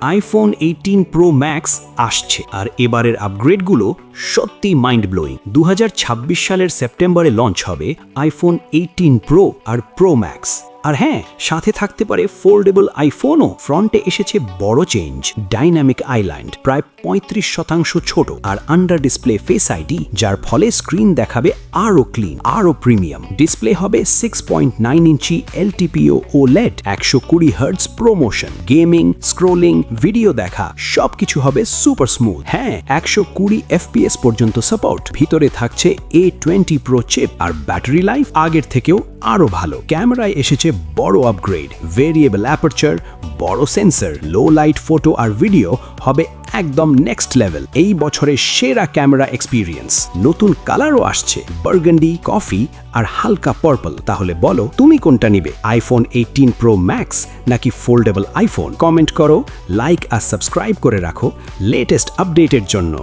IPhone 18 pro max আসছে আর এবারের আপগ্রেডগুলো সত্যি মাইন্ড ব্লোয়িং। 2026 সালের সেপ্টেম্বরে লঞ্চ হবে আইফোন 18 প্রো আর প্রো ম্যাক্স। আর হ্যাঁ, সাথে থাকতে পারে ফোল্ডেবল আইফোনও। ফ্রন্টে এসেছে বড় চেঞ্জ, ডাইনামিক আইল্যান্ড প্রায় 35% ছোট আর আন্ডার ডিসপ্লে ফেস আইডি, যার ফলে স্ক্রিন দেখাবে আরও ক্লিন, আরও প্রিমিয়াম। ডিসপ্লে হবে 6.9 inch LTPO OLED, 120 hertz ProMotion, gaming, scrolling, video দেখা সবকিছু হবে সুপার স্মুথ। হ্যাঁ, 120 FPS পর্যন্ত সাপোর্ট। ভিতরে থাকছে A20 প্রো চিপ আর ব্যাটারি লাইফ আগের থেকেও আরও ভালো। ক্যামেরায় এসেছে বড় আপগ্রেড, ভেরিয়েবল অ্যাপারচার, বড় সেন্সর, লো লাইট ফটো আর ভিডিও হবে একদম নেক্সট লেভেল। এই বছরের সেরা ক্যামেরা এক্সপিরিয়েন্স। নতুন কালারও আসছে, বার্গান্ডি, কফি আর হালকা পার্পল। তাহলে বলো তুমি কোনটা নিবে, আইফোন 18 প্রো ম্যাক্স নাকি ফোল্ডেবল আইফোন? কমেন্ট করো, লাইক আর সাবস্ক্রাইব করে রাখো লেটেস্ট আপডেটের জন্য।